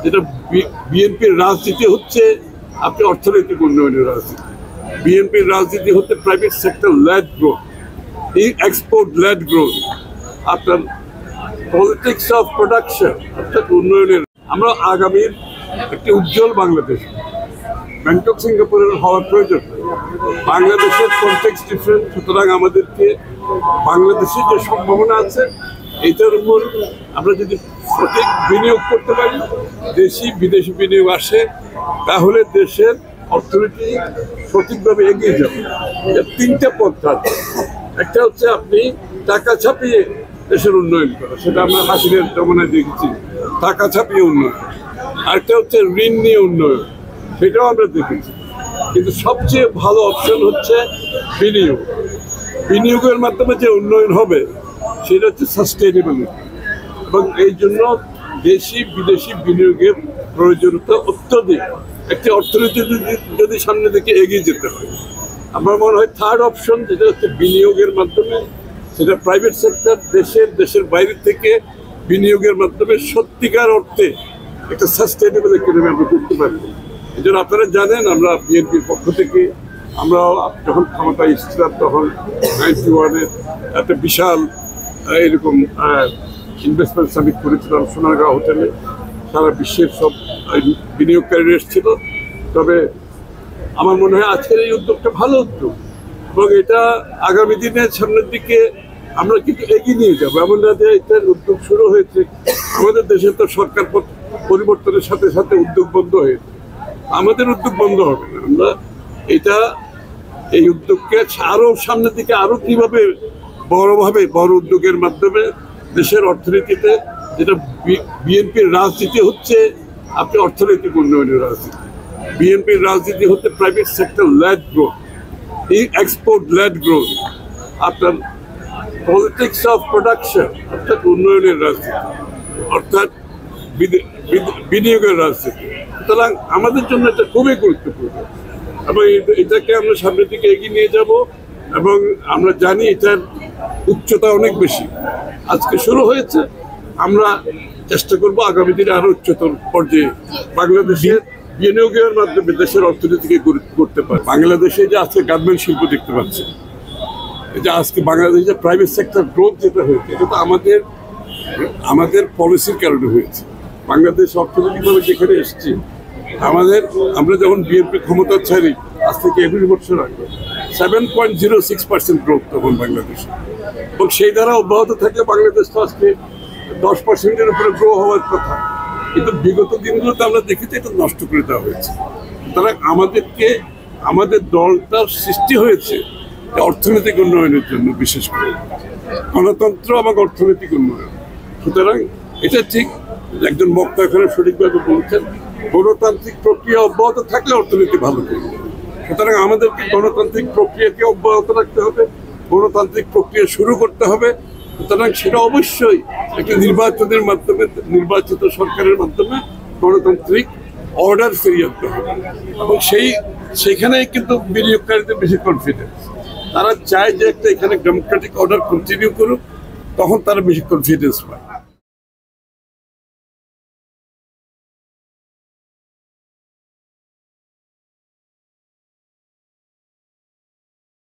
যেটা বিএনপির রাজনীতি হচ্ছে আপনি অর্থনৈতিক উন্নয়নের রাজনীতি। বিএনপির রাজনীতি হচ্ছে প্রাইভেট সেক্টর লেড গ্রোথ, এই এক্সপোর্ট লেড গ্রোথ, আপনার পলিটিক্স অফ প্রোডাকশন অর্থাৎ উন্নয়নের। আমরা আগামীর একটি উজ্জ্বল বাংলাদেশ, ব্যাংকক সিঙ্গাপুরের হওয়ার প্রয়োজন। বাংলাদেশের কনটেক্সট ডিফারেন্ট, সুতরাং আমাদেরকে বাংলাদেশের যে সম্ভাবনা আছে এইটার উপর আমরা যদি সঠিক বিনিয়োগ করতে পারি, দেশি বিদেশি বিনিয়োগ আসে, তাহলে দেশের অর্থনীতি সঠিকভাবে এগিয়ে যাবে। তিনটা পথ আছে। একটা হচ্ছে আপনি টাকা ছাপিয়ে দেশের উন্নয়ন করা, সেটা আমরা হাসিনের জমানায় দেখেছি, টাকা ছাপিয়ে উন্নয়ন। আরেকটা হচ্ছে ঋণ নিয়ে উন্নয়ন, সেটাও আমরা দেখেছি। কিন্তু সবচেয়ে ভালো অপশন হচ্ছে বিনিয়োগ। বিনিয়োগের মাধ্যমে যে উন্নয়ন হবে সেটা হচ্ছে সাস্টেইনেবিলিটি, এবং এই জন্য দেশি বিদেশি বিনিয়োগের প্রয়োজনীয়তা অত্যধিক। একটি অর্থনীতি যদি সামনে দিকে এগিয়ে যেতে হয়, আমার মনে হয় থার্ড অপশন যেটা হচ্ছে বিনিয়োগের মাধ্যমে, সেটা প্রাইভেট সেক্টর দেশের বাইরে থেকে বিনিয়োগের মাধ্যমে সত্যিকার অর্থে একটা সাস্টেইনেবল ইকোনমি আমরা করতে পারবো। এই জন্য আপনারা জানেন, আমরা বিএনপির পক্ষ থেকে আমরা যখন ক্ষমতায় এসেছিলাম তখন 91-এ একটা বিশাল এরকম ইনভেস্টমেন্ট সামিট করেছিলাম সোনারগাঁও হোটেলে। সারা বিশ্বের সব বিনিয়োগকারীরা এসেছিল। তবে আমার মনে হয় আজকের এই উদ্যোগটা ভালো উদ্যোগ, এবং এটা আগামী দিনের সামনের দিকে আমরা কিন্তু এগিয়ে নিয়ে যাবো। এমন না যে এটার উদ্যোগ শুরু হয়েছে, আমাদের দেশে তো সরকার পরিবর্তনের সাথে সাথে উদ্যোগ বন্ধ হয়েছে, আমাদের উদ্যোগ বন্ধ হবে না। আমরা এই উদ্যোগকে আরো সামনের দিকে আরো কিভাবে বড় উদ্যোগের মাধ্যমে দেশের অর্থনীতিতে, যেটা বিএনপির রাজনীতি হচ্ছে আপনি অর্থনৈতিক উন্নয়নের রাজনীতি। বিএনপির রাজনীতি হচ্ছে প্রাইভেট সেক্টর লেড গ্রোথ, এই এক্সপোর্ট লেড গ্রোথ, আপনার পলিটিক্স অফ প্রোডাকশন অর্থাৎ উন্নয়নের রাজনীতি, অর্থাৎ বিনিয়োগের রাজনীতি। সুতরাং আমাদের জন্য এটা খুবই গুরুত্বপূর্ণ, এবং এটাকে আমরা সামনের দিকে এগিয়ে নিয়ে যাব। এবং আমরা জানি এটার উচ্চতা অনেক বেশি, আজকে শুরু হয়েছে, আমরা চেষ্টা করব আগামী দিনে আরো উচ্চতর পর্যায়ে বাংলাদেশের বিনিয়োগের মাধ্যমে দেশের অর্থনীতিকে করতে পারে। বাংলাদেশে যে আজকে গার্মেন্ট শিল্প দেখতে পাচ্ছি, যে আজকে বাংলাদেশে প্রাইভেট সেক্টর গ্রোথ যেটা হয়েছে, এটা তো আমাদের পলিসির কারণে হয়েছে। বাংলাদেশ অর্থনৈতিকভাবে যেখানে এসেছি, আমরা যখন বিএনপি ক্ষমতা ছাড়ি আজ থেকে 21 বছর আগে 7.06% গ্রোথ তখন বাংলাদেশে, এবং সেই দ্বারা অব্যাহত থাকে বাংলাদেশ তো আজকে 10%-এর উপরে গ্রো হওয়ার কথা। কিন্তু বিগত দিনগুলোতে আমরা দেখেছি এটা নষ্ট করে দেওয়া হয়েছে। সুতরাং আমাদের দলটার সৃষ্টি হয়েছে অর্থনৈতিক উন্নয়নের জন্য, বিশেষ করে গণতন্ত্র এবং অর্থনৈতিক উন্নয়ন। সুতরাং এটা ঠিক একজন বক্তা এখানে সঠিকভাবে বলছেন, গণতান্ত্রিক প্রক্রিয়া অব্যাহত থাকলে অর্থনীতি ভালো করবে। সুতরাং আমাদেরকে গণতান্ত্রিক প্রক্রিয়াকে অব্যাহত রাখতে হবে, গণতান্ত্রিক প্রক্রিয়া শুরু করতে হবে। সুতরাং সেটা অবশ্যই একটি নির্বাচনের মাধ্যমে, নির্বাচিত সরকারের মাধ্যমে গণতান্ত্রিক অর্ডার ফিরিয়ে আনতে হবে, এবং সেখানেই কিন্তু বিনিয়োগকারীদের বেশি কনফিডেন্স। তারা চায় যে একটা এখানে ডেমোক্রেটিক অর্ডার কন্টিনিউ করুক, তখন তারা বেশি কনফিডেন্স পায়।